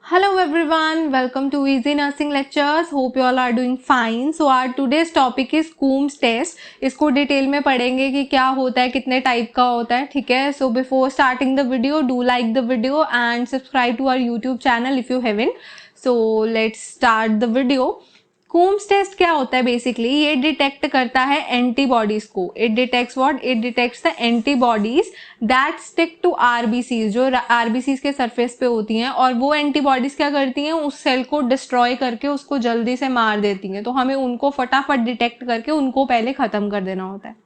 Hello everyone, welcome to Easy Nursing Lectures. Hope you all are doing fine. So our today's topic is Coombs test. इसको detail में पढ़ेंगे कि क्या होता है, कितने टाइप का होता है, ठीक है. So before starting the video, do like the video and subscribe to our YouTube channel if you haven't. So let's start the video. Coombs test क्या होता है बेसिकली, ये डिटेक्ट करता है एंटीबॉडीज को. It detects what, it detects the antibodies that stick to RBCs, जो RBCs के surface पे होती हैं, और वो एंटीबॉडीज क्या करती हैं, उस सेल को डिस्ट्रॉय करके उसको जल्दी से मार देती हैं. तो हमें उनको फटाफट डिटेक्ट करके उनको पहले खत्म कर देना होता है.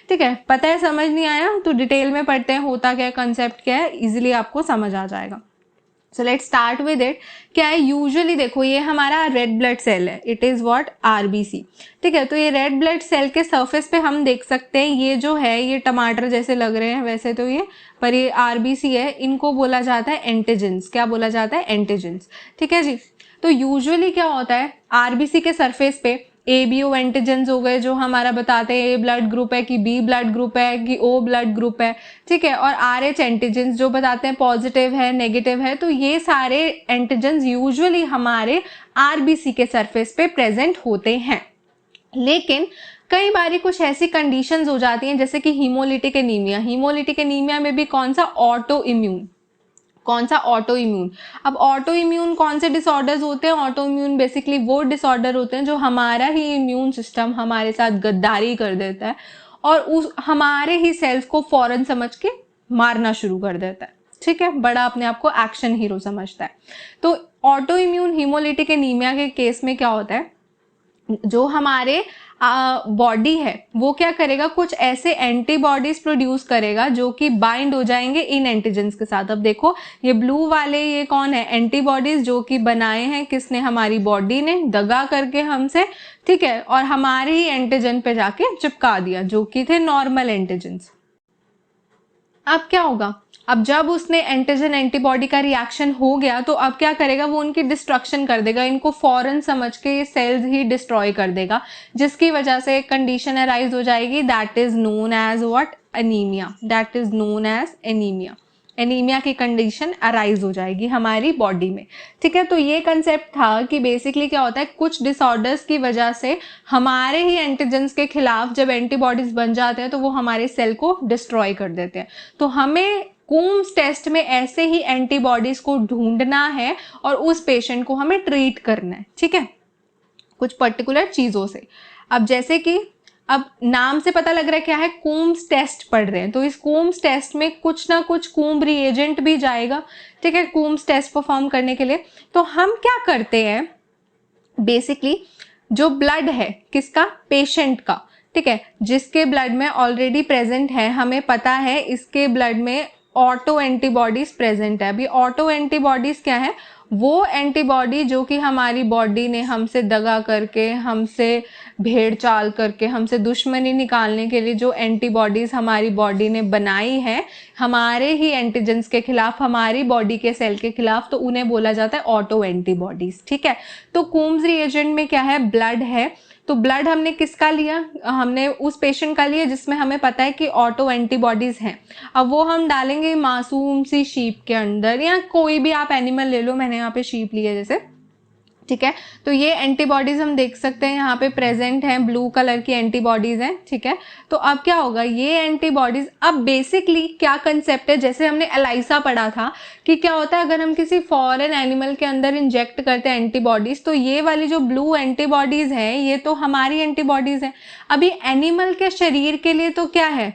ठीक है, पता है, समझ नहीं आया तो डिटेल में पढ़ते हैं होता क्या है, कंसेप्ट क्या है, इजिली आपको समझ आ जाएगा. So let's start with it. क्या है, यूजुअली देखो ये हमारा रेड ब्लड सेल है, इट इज व्हाट, आरबीसी. ठीक है, तो ये रेड ब्लड सेल के सरफेस पे हम देख सकते हैं, ये जो है ये टमाटर जैसे लग रहे हैं वैसे तो ये, पर ये आरबीसी है. इनको बोला जाता है एंटीजेंस. क्या बोला जाता है, एंटीजेंस. ठीक है जी. तो यूजुअली क्या होता है, आरबीसी के सरफेस पे एबीओ एंटीजेंस हो गए जो हमारा बताते हैं ए ब्लड ग्रुप है कि बी ब्लड ग्रुप है कि ओ ब्लड ग्रुप है. ठीक है, और आरएच एंटीजेंस जो बताते हैं पॉजिटिव है नेगेटिव है. तो ये सारे एंटीजेंस यूजुअली हमारे आरबीसी के सरफेस पे प्रेजेंट होते हैं. लेकिन कई बारी कुछ ऐसी कंडीशंस हो जाती हैं जैसे कि हीमोलिटिक एनीमिया. हीमोलिटिक एनीमिया में भी कौन सा, ऑटो इम्यून. कौन सा, ऑटो इम्यून. अब ऑटो इम्यून कौन से डिसऑर्डर्स होते हैं, ऑटो इम्यून बेसिकली वो डिसऑर्डर होते हैं जो हमारा ही इम्यून सिस्टम हमारे साथ गद्दारी कर देता है और उस हमारे ही सेल्स को फौरन समझ के मारना शुरू कर देता है. ठीक है, बड़ा अपने आप को एक्शन हीरो समझता है. तो ऑटो इम्यून हीमोलिटिक एनीमिया के केस में क्या होता है, जो हमारे बॉडी है वो क्या करेगा, कुछ ऐसे एंटीबॉडीज प्रोड्यूस करेगा जो कि बाइंड हो जाएंगे इन एंटीजेंस के साथ. अब देखो ये ब्लू वाले ये कौन है, एंटीबॉडीज जो कि बनाए हैं किसने, हमारी बॉडी ने दगा करके हमसे. ठीक है, और हमारे ही एंटीजन पे जाके चिपका दिया जो कि थे नॉर्मल एंटीजेंस. अब क्या होगा, अब जब उसने एंटीजन एंटीबॉडी का रिएक्शन हो गया तो अब क्या करेगा, वो उनकी डिस्ट्रक्शन कर देगा, इनको फौरन समझ के ये सेल्स ही डिस्ट्रॉय कर देगा, जिसकी वजह से एक कंडीशन अराइज हो जाएगी that is known as what, anaemia. That is known as anaemia. Anaemia की कंडीशन अराइज हो जाएगी हमारी बॉडी में. ठीक है, तो ये कंसेप्ट था कि बेसिकली क्या होता है, कुछ डिसऑर्डर्स की वजह से हमारे ही एंटीजेंस के खिलाफ जब एंटीबॉडीज बन जाते हैं तो वो हमारे सेल को डिस्ट्रॉय कर देते हैं. तो हमें कूम्स टेस्ट में ऐसे ही एंटीबॉडीज को ढूंढना है और उस पेशेंट को हमें ट्रीट करना है. ठीक है, कुछ पर्टिकुलर चीजों से. अब जैसे कि अब नाम से पता लग रहा है क्या है, कूम्स टेस्ट पढ़ रहे हैं, तो इस कूम्स टेस्ट में कुछ ना कुछ कूम्ब रिएजेंट भी जाएगा. ठीक है, कूम्स टेस्ट परफॉर्म करने के लिए. तो हम क्या करते हैं, बेसिकली जो ब्लड है किसका, पेशेंट का. ठीक है, जिसके ब्लड में ऑलरेडी प्रेजेंट है, हमें पता है इसके ब्लड में ऑटो एंटीबॉडीज प्रेजेंट है. अभी ऑटो एंटीबॉडीज क्या है, वो एंटीबॉडी जो कि हमारी बॉडी ने हमसे दगा करके, हमसे भेड़ चाल करके, हमसे दुश्मनी निकालने के लिए जो एंटीबॉडीज हमारी बॉडी ने बनाई है हमारे ही एंटीजेंस के खिलाफ, हमारी बॉडी के सेल के खिलाफ, तो उन्हें बोला जाता है ऑटो एंटीबॉडीज. ठीक है, तो कूम्स रिएजेंट में क्या है, ब्लड है. तो ब्लड हमने किसका लिया, हमने उस पेशेंट का लिया जिसमें हमें पता है कि ऑटो एंटीबॉडीज हैं. अब वो हम डालेंगे मासूम सी शीप के अंदर, या कोई भी आप एनिमल ले लो, मैंने यहाँ पे शीप ली है जैसे. ठीक है, तो ये एंटीबॉडीज हम देख सकते हैं यहाँ पे प्रेजेंट हैं, ब्लू कलर की एंटीबॉडीज हैं. ठीक है, तो अब क्या होगा, ये एंटीबॉडीज, अब बेसिकली क्या कंसेप्ट है, जैसे हमने एलाइसा पढ़ा था कि क्या होता है अगर हम किसी फॉरेन एनिमल के अंदर इंजेक्ट करते हैं एंटीबॉडीज, तो ये वाली जो ब्लू एंटीबॉडीज है ये तो हमारी एंटीबॉडीज है. अभी एनिमल के शरीर के लिए तो क्या है,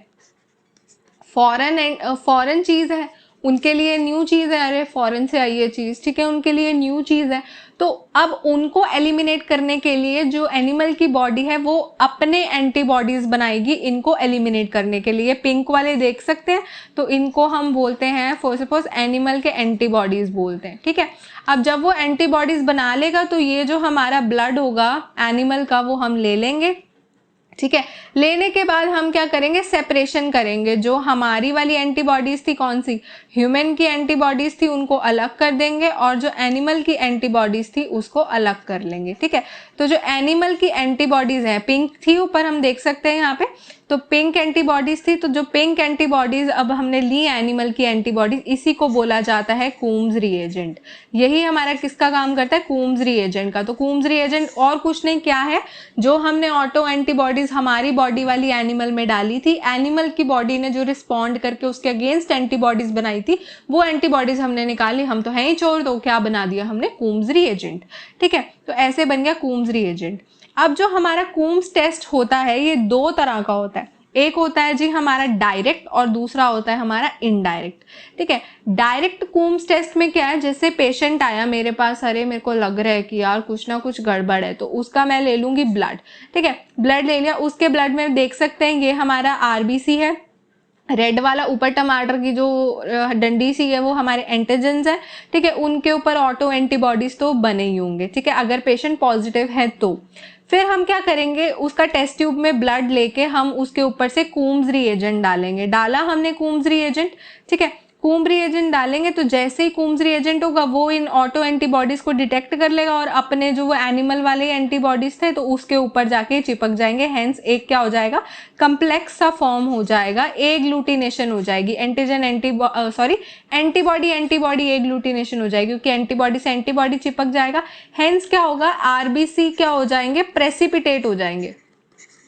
फॉरेन चीज है, उनके लिए न्यू चीज है, अरे फॉरेन से आई है चीज. ठीक है, उनके लिए न्यू चीज है. तो अब उनको एलिमिनेट करने के लिए जो एनिमल की बॉडी है वो अपने एंटीबॉडीज बनाएगी इनको एलिमिनेट करने के लिए. पिंक वाले देख सकते हैं, तो इनको हम बोलते हैं फॉर सपोज एनिमल के एंटीबॉडीज बोलते हैं. ठीक है, अब जब वो एंटीबॉडीज बना लेगा तो ये जो हमारा ब्लड होगा एनिमल का वो हम ले लेंगे. ठीक है, लेने के बाद हम क्या करेंगे, सेपरेशन करेंगे. जो हमारी वाली एंटीबॉडीज थी, कौन सी, ह्यूमन की एंटीबॉडीज थी, उनको अलग कर देंगे, और जो एनिमल की एंटीबॉडीज थी उसको अलग कर लेंगे. ठीक है, तो जो एनिमल की एंटीबॉडीज हैं, पिंक थी ऊपर हम देख सकते हैं यहाँ पे, तो पिंक एंटीबॉडीज थी, तो जो पिंक एंटीबॉडीज अब हमने ली एनिमल की एंटीबॉडीज, इसी को बोला जाता है कूम्स रिएजेंट। यही हमारा किसका काम करता है, कूम्स रिएजेंट का। तो कूम्स रिएजेंट और कुछ नहीं, क्या है, जो हमने ऑटो एंटीबॉडीज हमारी बॉडी वाली एनिमल में डाली थी, एनिमल की बॉडी ने जो रिस्पॉन्ड करके उसके अगेंस्ट एंटीबॉडीज बनाई थी, वो एंटीबॉडीज हमने निकाली। हम तो हैं ही चोर, तो क्या बना दिया हमने, कूम्स रिएजेंट। ठीक है, तो ऐसे बन गया कूम्स रिएजेंट। अब जो हमारा कूम्स टेस्ट होता है ये दो तरह का होता है। एक होता है जी हमारा डायरेक्ट और दूसरा होता है हमारा इनडायरेक्ट। ठीक है, डायरेक्ट कूम्स टेस्ट में क्या है, जैसे पेशेंट आया मेरे पास, अरे मेरे को लग रहा है कि यार कुछ ना कुछ गड़बड़ है, तो उसका मैं ले लूंगी ब्लड। ठीक है, ब्लड ले लिया, उसके ब्लड में देख सकते हैं ये हमारा आरबीसी है, रेड वाला ऊपर टमाटर की जो डंडी सी है वो हमारे एंटीजेंस है। ठीक है, उनके ऊपर ऑटो एंटीबॉडीज तो बने ही होंगे। ठीक है, अगर पेशेंट पॉजिटिव है तो फिर हम क्या करेंगे, उसका टेस्ट ट्यूब में ब्लड लेके हम उसके ऊपर से कूम्स रिएजेंट डालेंगे। डाला हमने कूम्स रिएजेंट, ठीक है, कूम्स रिएजेंट डालेंगे तो जैसे ही कूम्स रिएजेंट होगा वो इन ऑटो एंटीबॉडीज को डिटेक्ट कर लेगा और अपने जो वो एनिमल वाले एंटीबॉडीज थे तो उसके ऊपर जाके चिपक जाएंगे। हेंस एक क्या हो जाएगा, कंप्लेक्स सा फॉर्म हो जाएगा, एग्लूटिनेशन हो जाएगी, एंटीजन एंटीबॉडी एंटीबॉडी एग्लूटिनेशन हो जाएगी, क्योंकि एंटीबॉडी से एंटीबॉडी चिपक जाएगा। हेंस क्या होगा, आरबीसी क्या हो जाएंगे, प्रेसिपिटेट हो जाएंगे,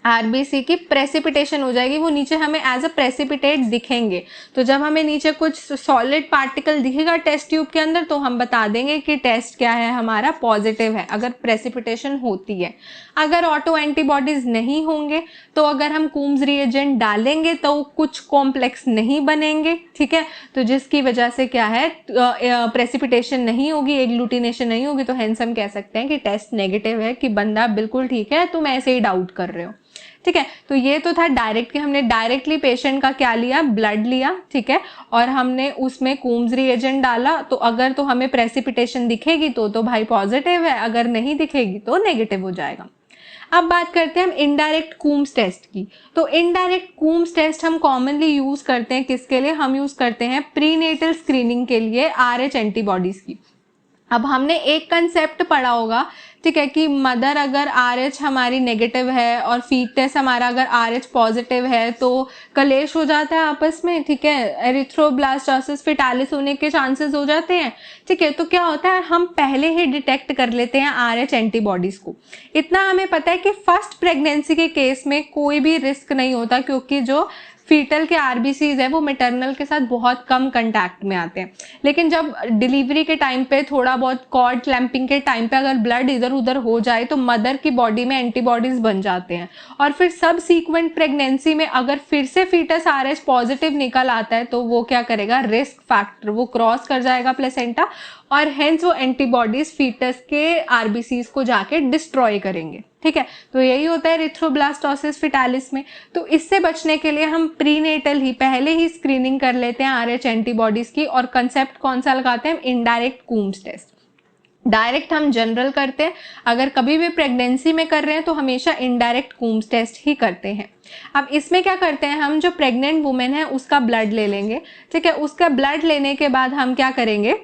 आरबीसी की प्रेसिपिटेशन हो जाएगी, वो नीचे हमें एज अ प्रेसिपिटेट दिखेंगे। तो जब हमें नीचे कुछ सॉलिड पार्टिकल दिखेगा टेस्ट ट्यूब के अंदर तो हम बता देंगे कि टेस्ट क्या है हमारा, पॉजिटिव है, अगर प्रेसिपिटेशन होती है। अगर ऑटो एंटीबॉडीज नहीं होंगे तो अगर हम कूम्स रिएजेंट डालेंगे तो कुछ कॉम्प्लेक्स नहीं बनेंगे। ठीक है, तो जिसकी वजह से क्या है, प्रेसिपिटेशन नहीं होगी, एग्लूटिनेशन नहीं होगी, तो हेंस हम कह सकते हैं कि टेस्ट नेगेटिव है, कि बंदा बिल्कुल ठीक है, तुम ऐसे ही डाउट कर रहे हो। ठीक है, तो ये तो था डायरेक्ट, कि हमने डायरेक्टली पेशेंट का क्या लिया, ब्लड लिया। ठीक है, और हमने उसमें कूम्स रिएजेंट डाला, तो अगर तो हमें प्रेसिपिटेशन दिखेगी तो भाई पॉजिटिव है, अगर नहीं दिखेगी तो नेगेटिव हो जाएगा। अब बात करते हैं हम इनडायरेक्ट कूम्स टेस्ट की। तो इनडायरेक्ट कूम्स टेस्ट हम कॉमनली यूज करते हैं किसके लिए, हम यूज करते हैं प्रीनेटल स्क्रीनिंग के लिए आरएच एंटीबॉडीज की। अब हमने एक कंसेप्ट पढ़ा होगा, ठीक है, कि मदर अगर आरएच हमारी नेगेटिव है और फीटस हमारा अगर आरएच पॉजिटिव है तो कलेश हो जाता है आपस में। ठीक है, एरिथ्रोब्लास्टोसिस फेटालिस होने के चांसेस हो जाते हैं। ठीक है, तो क्या होता है, हम पहले ही डिटेक्ट कर लेते हैं आरएच एंटीबॉडीज को। इतना हमें पता है कि फर्स्ट प्रेगनेंसी के केस में कोई भी रिस्क नहीं होता, क्योंकि जो फीटल के आरबीसीज है वो मैटरनल के साथ बहुत कम कंटैक्ट में आते हैं। लेकिन जब डिलीवरी के टाइम पे, थोड़ा बहुत कॉर्ड क्लैंपिंग के टाइम पे अगर ब्लड इधर उधर हो जाए तो मदर की बॉडी में एंटीबॉडीज बन जाते हैं, और फिर सब सीक्वेंट प्रेगनेंसी में अगर फिर से फीटस आरएच पॉजिटिव निकल आता है तो वो क्या करेगा, रिस्क फैक्टर वो क्रॉस कर जाएगा प्लेसेंटा, और हेंस वो एंटीबॉडीज फीटस के आरबीसीज को जाके डिस्ट्रॉय करेंगे। ठीक है, तो यही होता है एरिथ्रोब्लास्टोसिस फेटालिस में। तो इससे बचने के लिए हम प्रीनेटल ही पहले ही स्क्रीनिंग कर लेते हैं आरएच एंटीबॉडीज की, और कंसेप्ट कौन सा लगाते हैं, इनडायरेक्ट कूम्स टेस्ट। डायरेक्ट हम जनरल करते हैं, अगर कभी भी प्रेगनेंसी में कर रहे हैं तो हमेशा इनडायरेक्ट कूम्स टेस्ट ही करते हैं। अब इसमें क्या करते हैं, हम जो प्रेग्नेंट वुमेन है उसका ब्लड ले लेंगे। ठीक है, उसका ब्लड लेने के बाद हम क्या करेंगे,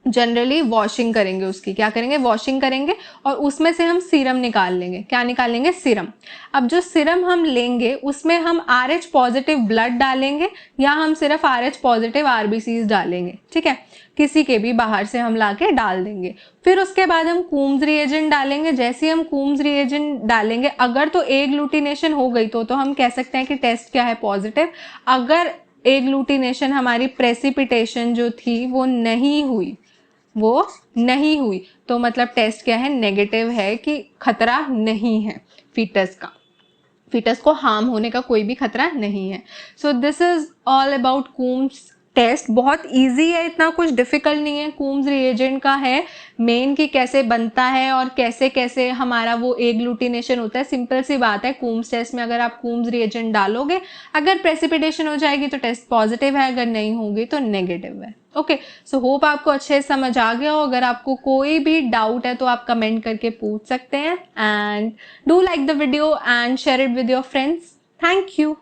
जनरली वॉशिंग करेंगे, उसकी क्या करेंगे, वॉशिंग करेंगे, और उसमें से हम सीरम निकाल लेंगे। क्या निकाल लेंगे, सीरम। अब जो सीरम हम लेंगे उसमें हम आरएच पॉजिटिव ब्लड डालेंगे या हम सिर्फ आरएच पॉजिटिव आरबीसीज डालेंगे। ठीक है, किसी के भी बाहर से हम लाके डाल देंगे। फिर उसके बाद हम कूम्स रिएजेंट डालेंगे। जैसे हम कूम्स रिएजेंट डालेंगे, अगर तो एग्लूटिनेशन हो गई तो हम कह सकते हैं कि टेस्ट क्या है, पॉजिटिव। अगर एग्लूटिनेशन हमारी प्रेसिपिटेशन जो थी वो नहीं हुई तो मतलब टेस्ट क्या है, नेगेटिव है, कि खतरा नहीं है फीटस का, फीटस को हार्म होने का कोई भी खतरा नहीं है। So this is all about Coombs test. बहुत इजी है, इतना कुछ डिफिकल्ट नहीं है। कूम्स रिएजेंट का है मेन कि कैसे बनता है और कैसे कैसे हमारा वो एग्लूटिनेशन होता है। सिंपल सी बात है, कूम्स टेस्ट में अगर आप कूम्स रिएजेंट डालोगे, अगर प्रेसिपिटेशन हो जाएगी तो टेस्ट पॉजिटिव है, अगर नहीं होगी तो नेगेटिव है। ओके, सो होप आपको अच्छे से समझ आ गया हो। अगर आपको कोई भी डाउट है तो आप कमेंट करके पूछ सकते हैं, and do like the video and share it with your friends. Thank you.